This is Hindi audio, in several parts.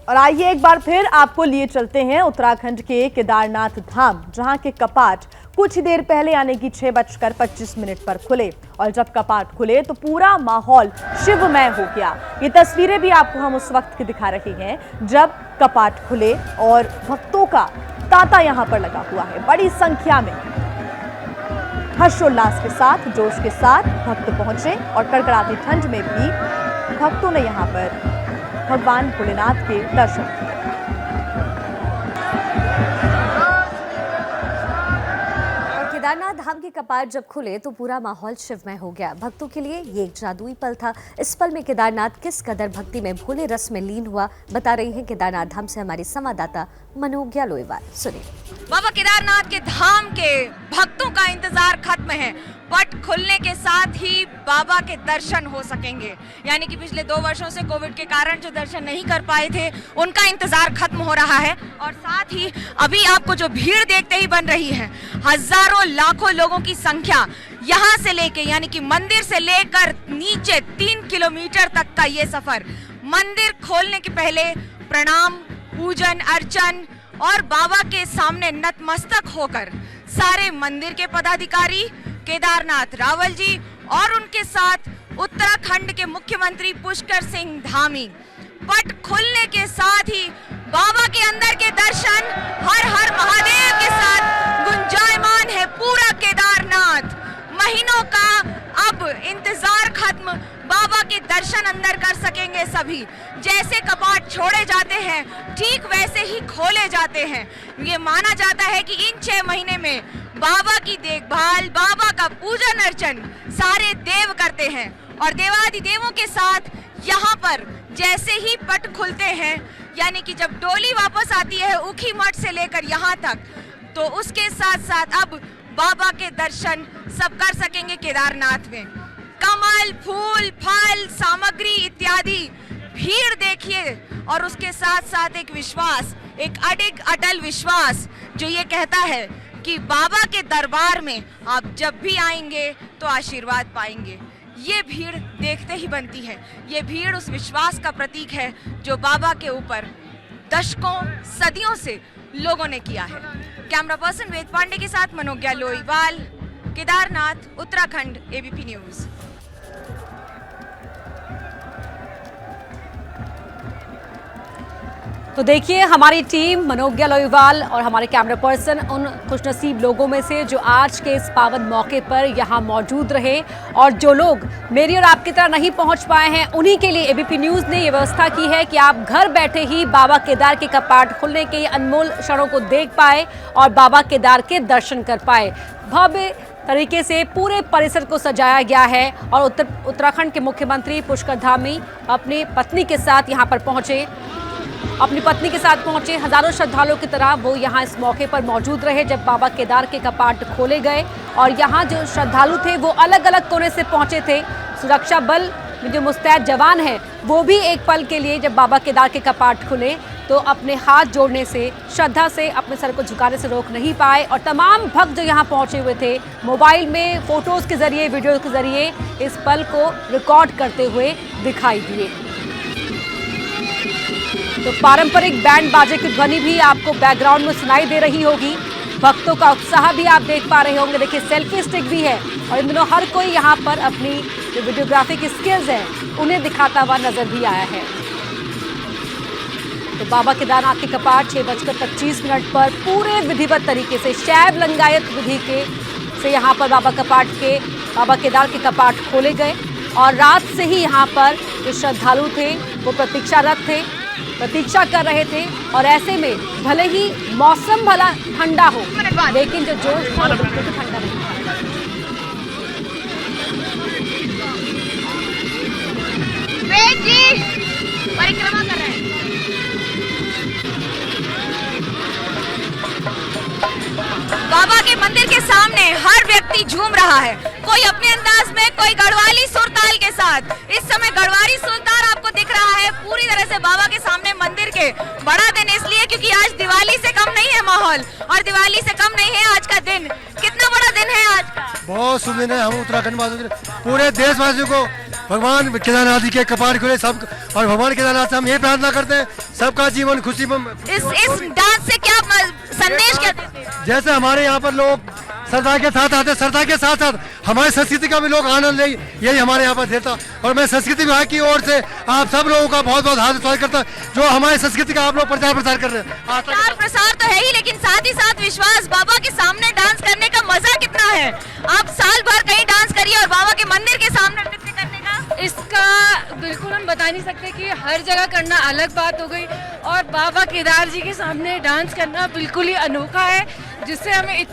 और आइए एक बार फिर आपको लिए चलते हैं उत्तराखंड के केदारनाथ धाम, जहां के कपाट कुछ ही देर पहले यानी कि 6:25 पर खुले। और जब कपाट खुले तो पूरा माहौल शिवमय हो गया। ये तस्वीरें भी आपको हम उस वक्त की दिखा रहे हैं जब कपाट खुले और भक्तों का तांता यहां पर लगा हुआ है। बड़ी संख्या में हर्षोल्लास के साथ, जोश के साथ भक्त पहुंचे और कड़कड़ाती ठंड में भी भक्तों ने यहां पर भगवान भोलेनाथ के दर्शन किए। केदारनाथ धाम के कपाट जब खुले तो पूरा माहौल शिवमय हो गया। भक्तों के लिए ये एक जादुई पल था। इस पल में केदारनाथ किस कदर भक्ति में भोले रस में लीन हुआ, बता रही हैं केदारनाथ धाम से हमारी संवाददाता मनोज्ञा लोईवाल। सुनिए। बाबा केदारनाथ के धाम के भक्तों का इंतजार खत्म है। पट खुलने के साथ ही बाबा के दर्शन हो सकेंगे। यानी कि पिछले 2 वर्षों से कोविड के कारण जो दर्शन नहीं कर पाए थे, उनका इंतजार खत्म हो रहा है। और साथ ही अभी आपको जो भीड़ देखते ही बन रही है, हजारों लाखों लोगों की संख्या यहाँ से लेके यानी कि मंदिर से लेकर नीचे 3 किलोमीटर तक का ये सफर। मंदिर खोलने के पहले प्रणाम, पूजन अर्चन और बाबा के सामने नतमस्तक होकर सारे मंदिर के पदाधिकारी, केदारनाथ रावल जी और उनके साथ उत्तराखंड के मुख्यमंत्री पुष्कर सिंह धामी। पट खुलने के साथ ही बाबा के अंदर के दर्शन हर हर महादेव के साथ गुंजायमान है पूरा केदारनाथ। महीनों का अब इंतजार खत्म, बाबा के दर्शन अंदर कर सकेंगे सभी। जैसे कपाट छोड़े जाते हैं ठीक वैसे ही खोले जाते हैं। ये माना जाता है कि इन 6 महीने में बाबा की देखभाल, बाबा का पूजन अर्चन सारे देव करते हैं। और देवादिदेवों के साथ यहाँ पर जैसे ही पट खुलते हैं, यानी कि जब डोली वापस आती है ऊखी मठ से लेकर यहाँ तक, तो उसके साथ साथ अब बाबा के दर्शन सब कर सकेंगे केदारनाथ में। कमल, फूल, फल, सामग्री इत्यादि भीड़ देखिए और उसके साथ साथ एक विश्वास, एक अडिग अटल विश्वास जो ये कहता है कि बाबा के दरबार में आप जब भी आएंगे तो आशीर्वाद पाएंगे। ये भीड़ देखते ही बनती है। ये भीड़ उस विश्वास का प्रतीक है जो बाबा के ऊपर दशकों सदियों से लोगों ने किया है। कैमरा पर्सन वेद पांडे के साथ मनोज्ञा लोईवाल, केदारनाथ, उत्तराखंड, एबीपी न्यूज। तो देखिए हमारी टीम मनोज्ञा लोईवाल और हमारे कैमरा पर्सन उन खुशनसीब लोगों में से जो आज के इस पावन मौके पर यहाँ मौजूद रहे। और जो लोग मेरी और आपकी तरह नहीं पहुँच पाए हैं, उन्हीं के लिए एबीपी न्यूज़ ने ये व्यवस्था की है कि आप घर बैठे ही बाबा केदार के कपाट खुलने के ये अनमोल क्षणों को देख पाए और बाबा केदार के दर्शन कर पाए। भव्य तरीके से पूरे परिसर को सजाया गया है और उत्तराखंड के मुख्यमंत्री पुष्कर धामी अपनी पत्नी के साथ यहाँ पर पहुँचे। हजारों श्रद्धालुओं की तरह वो यहाँ इस मौके पर मौजूद रहे जब बाबा केदार के कपाट खोले गए। और यहाँ जो श्रद्धालु थे वो अलग अलग कोने से पहुँचे थे। सुरक्षा बल में जो मुस्तैद जवान हैं वो भी एक पल के लिए जब बाबा केदार के कपाट खुले तो अपने हाथ जोड़ने से, श्रद्धा से अपने सर को झुकाने से रोक नहीं पाए। और तमाम भक्त जो यहाँ पहुँचे हुए थे मोबाइल में फोटोज़ के जरिए, वीडियो के जरिए इस पल को रिकॉर्ड करते हुए दिखाई दिए। तो पारंपरिक बैंड बाजे की ध्वनि भी आपको बैकग्राउंड में सुनाई दे रही होगी। भक्तों का उत्साह भी आप देख पा रहे होंगे। देखिए सेल्फी स्टिक भी है और इन दिनों हर कोई यहाँ पर अपनी जो वीडियोग्राफी की स्किल्स हैं उन्हें दिखाता हुआ नजर भी आया है। तो बाबा केदारनाथ के कपाट 6:25 पर पूरे विधिवत तरीके से शैव लिंगायत विधि से यहाँ पर बाबा केदार के कपाट खोले गए। और रात से ही यहाँ पर जो श्रद्धालु थे वो प्रतीक्षा कर रहे थे। और ऐसे में भले ही मौसम भला ठंडा हो, लेकिन जो जोश था वो बिल्कुल ठंडा नहीं था। परिक्रमा कर रहे हैं। बाबा के मंदिर के सामने हर व्यक्ति झूम रहा है, कोई अपने अंदाज में, कोई गढ़वाली सुरताल के साथ। इस समय गढ़वाली सुरताल आपको दिख रहा है पूरी तरह से बाबा के सामने मंदिर के। बड़ा दिन इसलिए क्योंकि आज दिवाली से कम नहीं है माहौल, और दिवाली से कम नहीं है आज का दिन। कितना बड़ा दिन है आज का? बहुत शुभ दिन है। हम उत्तराखंड वासियों, पूरे देशवासियों को भगवान केदारनाथ के कपाट खुले, सब और भगवान केदारनाथ से हम ये प्रार्थना करते हैं सबका जीवन खुशी में। इस डांस से क्या संदेश क्या देते हैं? जैसे हमारे यहाँ पर लोग श्रद्धा के साथ आते, श्रद्धा के साथ साथ हमारी संस्कृति का भी लोग आनंद ले, यही हमारे यहाँ पर देता। और मैं संस्कृति विभाग की ओर से आप सब लोगों का बहुत बहुत हार्दिक स्वागत करता हूँ जो हमारी संस्कृति का आप लोग प्रचार प्रसार कर रहे हैं। प्रचार प्रसार तो है ही, लेकिन साथ ही साथ विश्वास, बाबा के सामने डांस करने का मजा कितना है। आप साल भर कहीं डांस करिए और बाबा के मंदिर के सामने नृत्य करने का, इसका बिल्कुल हम बता नहीं सकते कि हर जगह करना अलग बात हो गई, और बाबा केदार जी के सामने डांस करना बिल्कुल ही अनोखा है, जिससे हमें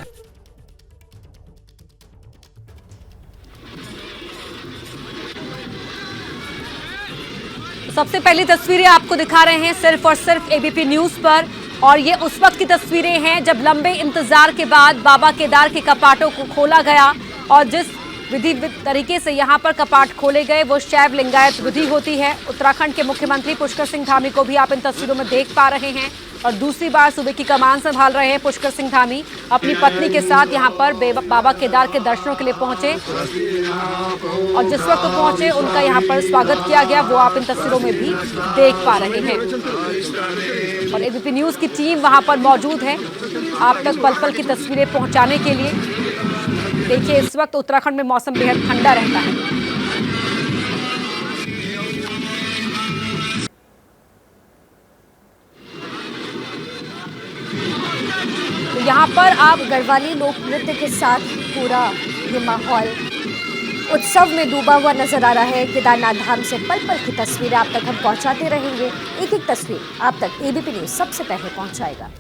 सबसे पहली तस्वीरें आपको दिखा रहे हैं सिर्फ और सिर्फ एबीपी न्यूज पर, और ये उस वक्त की तस्वीरें हैं जब लंबे इंतजार के बाद बाबा केदार के कपाटों को खोला गया, और जिस विधि तरीके से यहाँ पर कपाट खोले गए वो शैव लिंगायत विधि होती है। उत्तराखंड के मुख्यमंत्री पुष्कर सिंह धामी को भी आप इन तस्वीरों में देख पा रहे हैं, और दूसरी बार सूबे की कमान संभाल रहे हैं पुष्कर सिंह धामी अपनी पत्नी के साथ यहाँ पर बाबा केदार के दर्शनों के लिए पहुंचे, और जिस वक्त पहुंचे उनका यहाँ पर स्वागत किया गया वो आप इन तस्वीरों में भी देख पा रहे हैं। और एबीपी न्यूज की टीम वहां पर मौजूद है आप तक पल पल की तस्वीरें पहुंचाने के लिए। देखिए इस वक्त उत्तराखंड में मौसम बेहद ठंडा रहता है। तो यहाँ पर आप गढ़वाली लोक नृत्य के साथ पूरा ये माहौल उत्सव में डूबा हुआ नजर आ रहा है। केदारनाथ धाम से पल पल की तस्वीरें आप तक हम पहुंचाते रहेंगे। एक एक तस्वीर आप तक एबीपी न्यूज सबसे पहले पहुंचाएगा।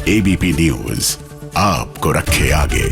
एबीपी न्यूज आपको रखे आगे।